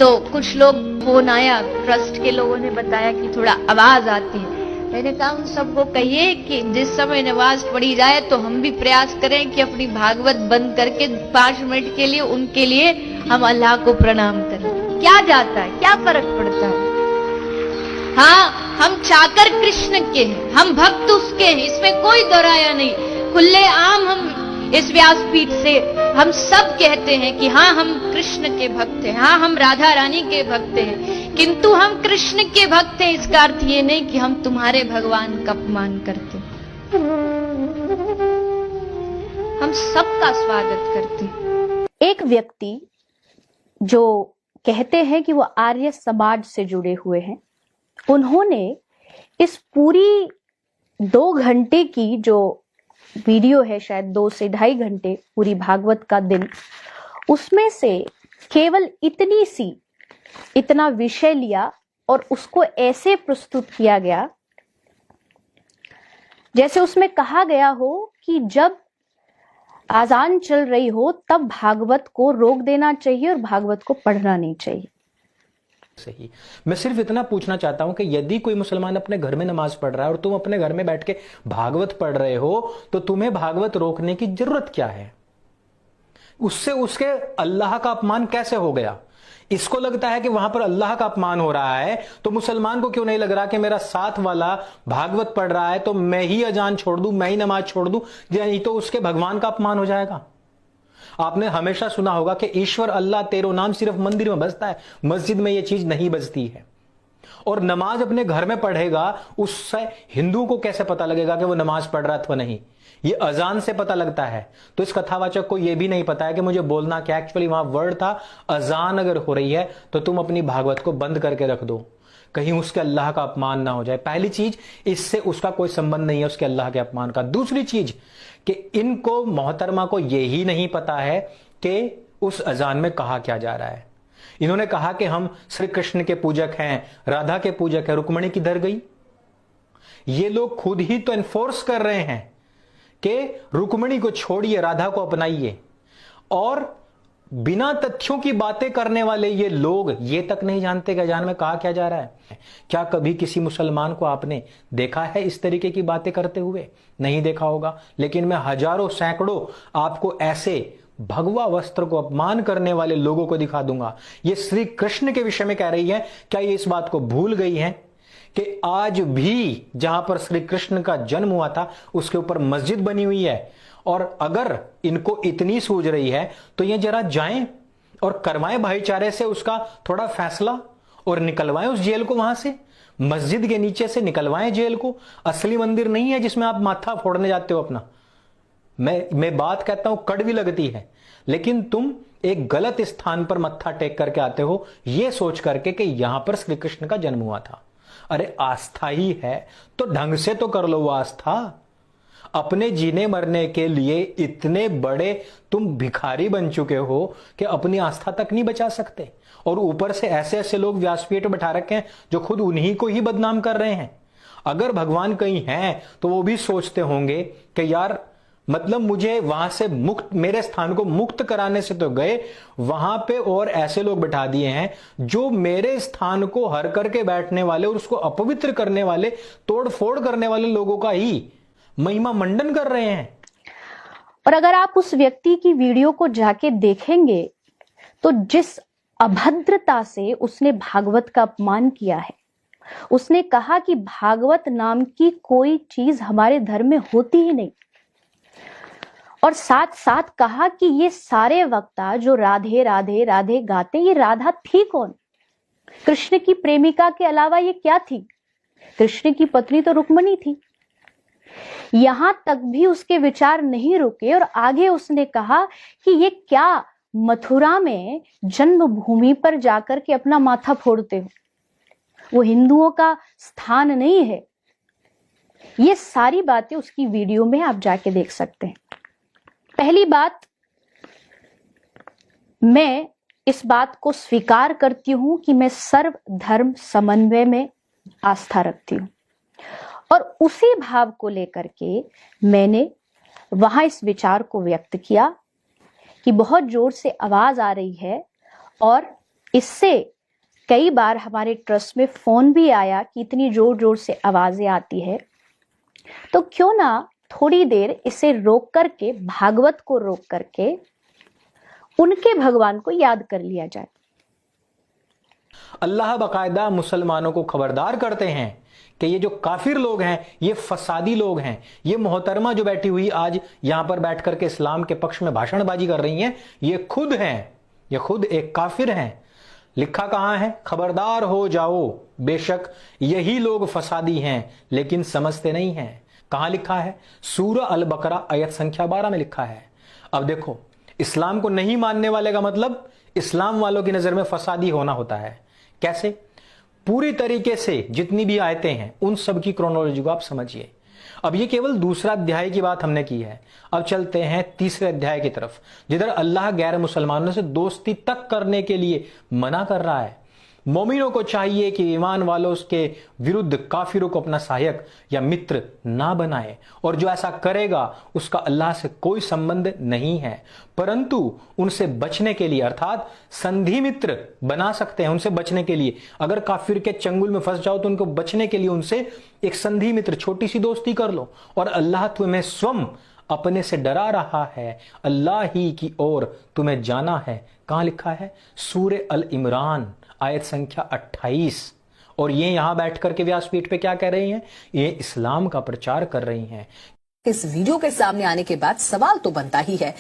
तो कुछ लोग फोन आया, ट्रस्ट के लोगों ने बताया कि थोड़ा आवाज आती है। मैंने कहा उन सबको कहिए कि जिस समय नमाज पढ़ी जाए तो हम भी प्रयास करें कि अपनी भागवत बंद करके 5 मिनट के लिए उनके लिए हम अल्लाह को प्रणाम करें। क्या जाता है, क्या फर्क पड़ता है। हाँ, हम चाकर कृष्ण के हैं, हम भक्त उसके हैं, इसमें कोई दोराया नहीं। खुले आम हम इस व्यासपीठ से हम सब कहते हैं कि हाँ हम कृष्ण के भक्त हैं, हाँ हम राधा रानी के भक्त हैं, किंतु हम कृष्ण के भक्त हैं इसका अर्थ ये नहीं कि हम तुम्हारे भगवान का अपमान करते। हम सबका स्वागत करते। एक व्यक्ति जो कहते हैं कि वो आर्य समाज से जुड़े हुए हैं, उन्होंने इस पूरी 2 घंटे की जो वीडियो है, शायद 2 से 2.5 घंटे पूरी भागवत का दिन, उसमें से केवल इतना विषय लिया और उसको ऐसे प्रस्तुत किया गया जैसे उसमें कहा गया हो कि जब आजान चल रही हो तब भागवत को रोक देना चाहिए और भागवत को पढ़ना नहीं चाहिए। सही। मैं सिर्फ इतना पूछना चाहता हूं कि यदि कोई मुसलमान अपने घर में नमाज पढ़ रहा है और तुम अपने घर में बैठ के भागवत पढ़ रहे हो तो तुम्हें भागवत रोकने की जरूरत क्या है? उससे उसके अल्लाह का अपमान कैसे हो गया? इसको लगता है कि वहां पर अल्लाह का अपमान हो रहा है, तो मुसलमान को क्यों नहीं लग रहा कि मेरा साथ वाला भागवत पढ़ रहा है तो मैं ही अजान छोड़ दूं, मैं ही नमाज छोड़ दूं, नहीं तो उसके भगवान का अपमान हो जाएगा। आपने हमेशा सुना होगा कि ईश्वर अल्लाह तेरो नाम सिर्फ मंदिर में बजता है, मस्जिद में यह चीज नहीं बजती है। और नमाज अपने घर में पढ़ेगा, उससे हिंदुओं को कैसे पता लगेगा कि वो नमाज पढ़ रहा अथवा नहीं? ये अजान से पता लगता है। तो इस कथावाचक को यह भी नहीं पता है कि मुझे बोलना क्या, एक्चुअली वहां वर्ड था अजान अगर हो रही है तो तुम अपनी भागवत को बंद करके रख दो, कहीं उसके अल्लाह का अपमान ना हो जाए। पहली चीज, इससे उसका कोई संबंध नहीं है उसके अल्लाह के अपमान का। दूसरी चीज कि इनको मोहतरमा को यही नहीं पता है कि उस अजान में कहा क्या जा रहा है। इन्होंने कहा कि हम श्री कृष्ण के पूजक हैं, राधा के पूजक हैं, रुक्मणी किधर गई? ये लोग खुद ही तो एनफोर्स कर रहे हैं कि रुक्मणी को छोड़िए, राधा को अपनाइए। और बिना तथ्यों की बातें करने वाले ये लोग ये तक नहीं जानते कि अजान में कहा क्या जा रहा है। क्या कभी किसी मुसलमान को आपने देखा है इस तरीके की बातें करते हुए? नहीं देखा होगा। लेकिन मैं हजारों सैकड़ों आपको ऐसे भगवा वस्त्र को अपमान करने वाले लोगों को दिखा दूंगा। ये श्री कृष्ण के विषय में कह रही है। क्या ये इस बात को भूल गई है कि आज भी जहां पर श्री कृष्ण का जन्म हुआ था उसके ऊपर मस्जिद बनी हुई है? और अगर इनको इतनी सूझ रही है तो ये जरा जाएं और करवाएं भाईचारे से उसका थोड़ा फैसला और निकलवाएं उस जेल को, वहां से मस्जिद के नीचे से निकलवाएं जेल को। असली मंदिर नहीं है जिसमें आप माथा फोड़ने जाते हो अपना। मैं बात कहता हूं, कड़वी लगती है, लेकिन तुम एक गलत स्थान पर मत्था टेक करके आते हो यह सोच करके कि यहां पर श्री कृष्ण का जन्म हुआ था। अरे आस्था ही है तो ढंग से तो कर लो वो आस्था। अपने जीने मरने के लिए इतने बड़े तुम भिखारी बन चुके हो कि अपनी आस्था तक नहीं बचा सकते, और ऊपर से ऐसे ऐसे लोग व्यासपीठ बैठा रखे हैं जो खुद उन्हीं को ही बदनाम कर रहे हैं। अगर भगवान कहीं हैं तो वो भी सोचते होंगे कि यार मतलब मुझे वहां से मुक्त, मेरे स्थान को मुक्त कराने से तो गए, वहां पे और ऐसे लोग बैठा दिए हैं जो मेरे स्थान को हर करके बैठने वाले और उसको अपवित्र करने वाले, तोड़ फोड़ करने वाले लोगों का ही महिमा मंडन कर रहे हैं। और अगर आप उस व्यक्ति की वीडियो को जाके देखेंगे तो जिस अभद्रता से उसने भागवत का अपमान किया है, उसने कहा कि भागवत नाम की कोई चीज हमारे धर्म में होती ही नहीं, और साथ साथ कहा कि ये सारे वक्ता जो राधे राधे राधे गाते, ये राधा थी कौन? कृष्ण की प्रेमिका के अलावा ये क्या थी? कृष्ण की पत्नी तो रुक्मणी थी। यहां तक भी उसके विचार नहीं रुके और आगे उसने कहा कि ये क्या मथुरा में जन्मभूमि पर जाकर के अपना माथा फोड़ते हो, वो हिंदुओं का स्थान नहीं है। ये सारी बातें उसकी वीडियो में आप जाके देख सकते हैं। पहली बात, मैं इस बात को स्वीकार करती हूं कि मैं सर्व धर्म समन्वय में आस्था रखती हूं, और उसी भाव को लेकर के मैंने वहां इस विचार को व्यक्त किया कि बहुत जोर से आवाज आ रही है और इससे कई बार हमारे ट्रस्ट में फोन भी आया कि इतनी जोर जोर से आवाजें आती है, तो क्यों ना थोड़ी देर इसे रोक करके, भागवत को रोक करके उनके भगवान को याद कर लिया जाए। अल्लाह बाकायदा मुसलमानों को खबरदार करते हैं कि ये जो काफिर लोग हैं, ये फसादी लोग हैं। ये मोहतरमा जो बैठी हुई आज यहां पर बैठ करके इस्लाम के पक्ष में भाषणबाजी कर रही हैं, ये खुद हैं, ये खुद एक काफिर हैं। लिखा कहां है? खबरदार हो जाओ, बेशक यही लोग फसादी हैं लेकिन समझते नहीं हैं। कहां लिखा है? सूरह अल बकरा आयत संख्या 12 में लिखा है। अब देखो, इस्लाम को नहीं मानने वाले का मतलब इस्लाम वालों की नजर में फसादी होना होता है। कैसे? पूरी तरीके से जितनी भी आयतें हैं उन सब की क्रोनोलॉजी को आप समझिए। अब ये केवल दूसरा अध्याय की बात हमने की है। अब चलते हैं तीसरे अध्याय की तरफ, जिधर अल्लाह गैर मुसलमानों से दोस्ती तक करने के लिए मना कर रहा है। मोमिनों को चाहिए कि ईमान वालों के विरुद्ध काफिरों को अपना सहायक या मित्र ना बनाए, और जो ऐसा करेगा उसका अल्लाह से कोई संबंध नहीं है। परंतु उनसे बचने के लिए, अर्थात संधि मित्र बना सकते हैं उनसे बचने के लिए। अगर काफिर के चंगुल में फंस जाओ तो उनको बचने के लिए उनसे एक संधि मित्र, छोटी सी दोस्ती कर लो। और अल्लाह तुम्हें स्वयं अपने से डरा रहा है, अल्लाह ही की ओर तुम्हें जाना है। कहां लिखा है? सूरह अल इमरान आयत संख्या 28। और ये यहां बैठ करके व्यासपीठ पे क्या कह रही हैं? ये इस्लाम का प्रचार कर रही हैं। इस वीडियो के सामने आने के बाद सवाल तो बनता ही है